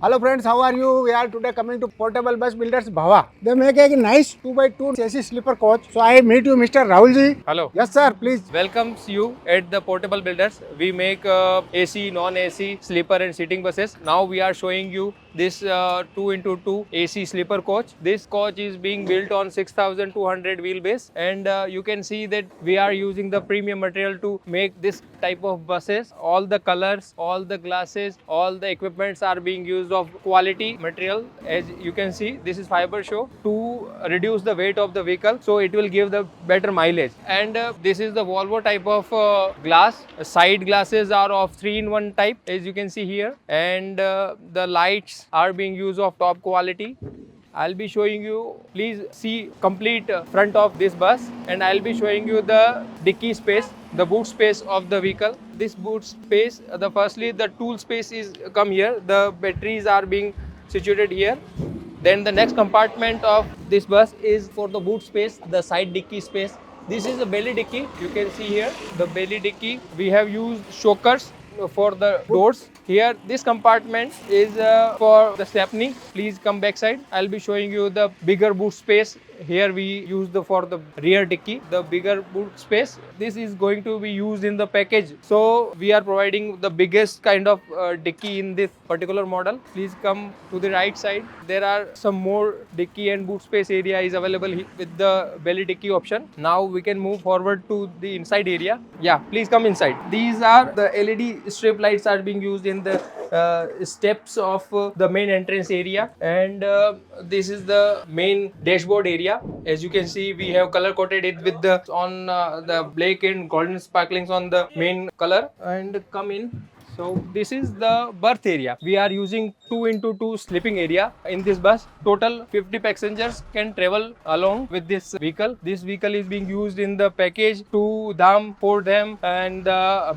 Hello friends, how are you? We are today coming to portable bus builders Bhava. They make a nice 2x2 chassis sleeper coach. So I meet you Mr. Rahulji. Hello. Yes sir, please. Welcomes you at the Portable Builders. We make AC, non-AC, sleeper and seating buses. Now we are showing you this 2x2 AC sleeper coach. This coach is being built on 6,200 wheelbase, and you can see that we are using the premium material to make this type of buses. All the colors, all the glasses, all the equipments are being used of quality material. As you can see, this is fiber show to reduce the weight of the vehicle, so it will give the better mileage. And this is the Volvo type of glass. Side glasses are of 3-in-1 type, as you can see here, and the lights are being used of top quality. I'll be showing you, please see complete front of this bus, and I'll be showing you the dicky space, the boot space of the vehicle. This boot space, firstly the tool space is come here, the batteries are being situated here. Then the next compartment of this bus is for the boot space, the side dicky space. This is the belly dicky. You can see here the belly dicky. We have used chokers for the doors. Here, this compartment is for the stepney. Please come back side. I'll be showing you the bigger boot space. Here we use for the rear dicky, the bigger boot space. This is going to be used in the package. So we are providing the biggest kind of dicky in this particular model. Please come to the right side. There are some more dicky and boot space area is available with the belly dicky option. Now we can move forward to the inside area. Yeah, please come inside. These are the LED strip lights are being used in the steps of the main entrance area, and this is the main dashboard area. As you can see, we have color coded it with the black and golden sparklings on the main color. And come in. So this is the berth area. We are using 2x2 sleeping area in this bus. Total 50 passengers can travel along with this vehicle. This vehicle is being used in the package to Dham, for them, and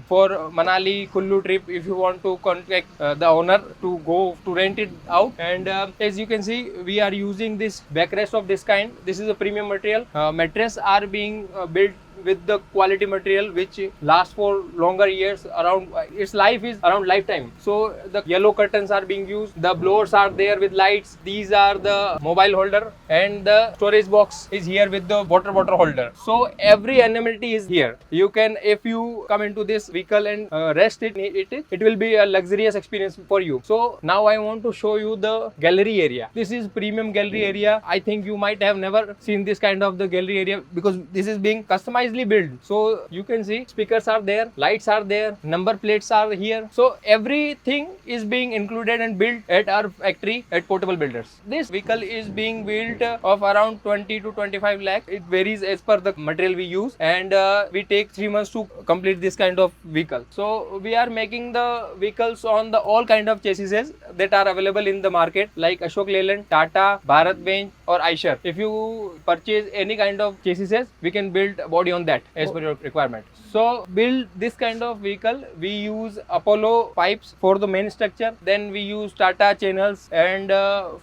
for Manali, Kullu trip if you want to contact the owner to go to rent it out. And as you can see, we are using this backrest of this kind. This is a premium material. Mattress are being built with the quality material which lasts for longer years, around its life is around lifetime. So the yellow curtains are being used, the blowers are there with lights. These are the mobile holder, and the storage box is here with the water bottle holder. So every amenity is here. You can, if you come into this vehicle and rest it will be a luxurious experience for you. So now I want to show you the gallery area. This is premium gallery area. I think you might have never seen this kind of the gallery area, because this is being customized built. So you can see speakers are there, lights are there, number plates are here. So everything is being included and built at our factory at Portable Builders. This vehicle is being built of around 20 to 25 lakh. It varies as per the material we use, and we take 3 months to complete this kind of vehicle. So we are making the vehicles on the all kind of chassis that are available in the market, like Ashok Leyland, Tata, Bharat Bench or Eicher. If you purchase any kind of chassis, we can build body on that as per your requirement. So build this kind of vehicle, we use Apollo pipes for the main structure. Then we use Tata channels, and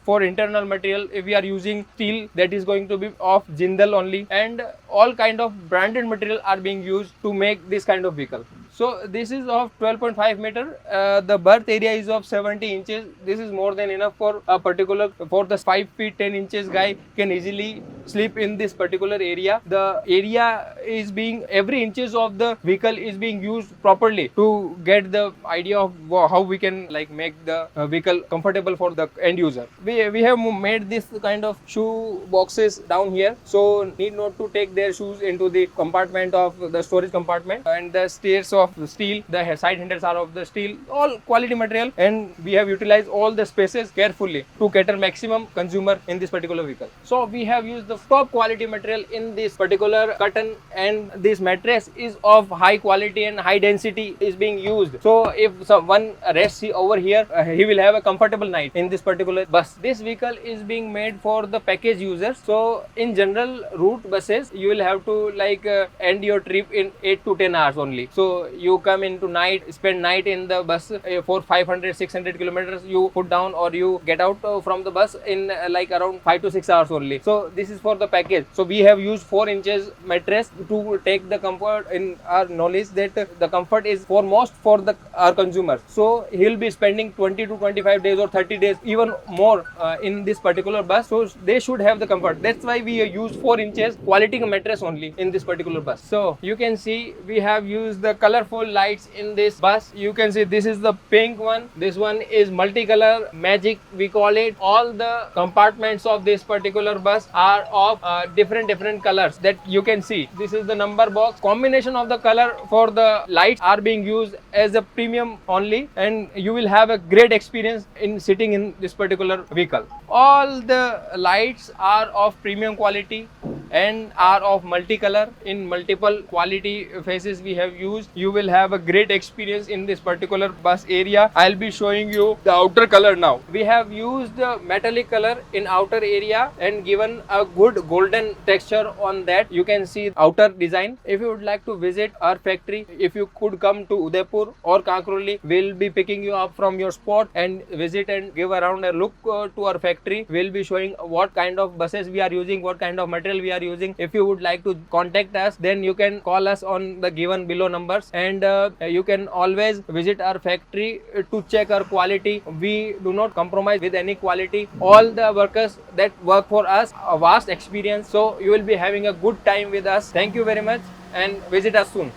for internal material, if we are using steel, that is going to be of Jindal only, and all kind of branded material are being used to make this kind of vehicle. So this is of 12.5 meter. The berth area is of 70 inches. This is more than enough for a particular, for the 5 feet 10 inches guy can easily sleep in this particular area. The area is being, every inches of the vehicle is being used properly to get the idea of how we can like make the vehicle comfortable for the end user. We have made this kind of shoe boxes down here, so need not to take their shoes into the compartment of the storage compartment. And the stairs of the steel, the side handles are of the steel, all quality material, and we have utilized all the spaces carefully to cater maximum consumer in this particular vehicle. So we have used the top quality material in this particular curtain, and this mattress is of high quality and high density is being used. So if someone rests over here, he will have a comfortable night in this particular bus. This vehicle is being made for the package users. So in general route buses, you will have to like end your trip in 8 to 10 hours only. So you come into night, spend night in the bus for 500-600 kilometers, you put down or you get out from the bus in like around 5 to 6 hours only. So this is for the package. So we have used 4 inches mattress to take the comfort in our knowledge that the comfort is foremost for our consumers. So he'll be spending 20 to 25 days or 30 days, even more in this particular bus. So they should have the comfort. That's why we use 4 inches quality mattress only in this particular bus. So you can see we have used the colorful lights in this bus. You can see this is the pink one. This one is multicolor magic, we call it. All the compartments of this particular bus are of different colors that you can see. This is the number box. Combination of the color for the lights are being used as a premium only, and you will have a great experience in sitting in this particular vehicle. All the lights are of premium quality and are of multicolor. In multiple quality faces we have used. You will have a great experience in this particular bus area. I'll be showing you the outer color now. We have used the metallic color in outer area and given a good golden texture on that. You can see outer design. If you would like to visit our factory, if you could come to Udaipur or Kankroli, we'll be picking you up from your spot and visit and give around a look to our factory. We'll be showing what kind of buses we are using, what kind of material we are using. If you would like to contact us, then you can call us on the given below numbers, and you can always visit our factory to check our quality. We do not compromise with any quality. All the workers that work for us a vast experience, so you will be having a good time with us. Thank you very much and visit us soon.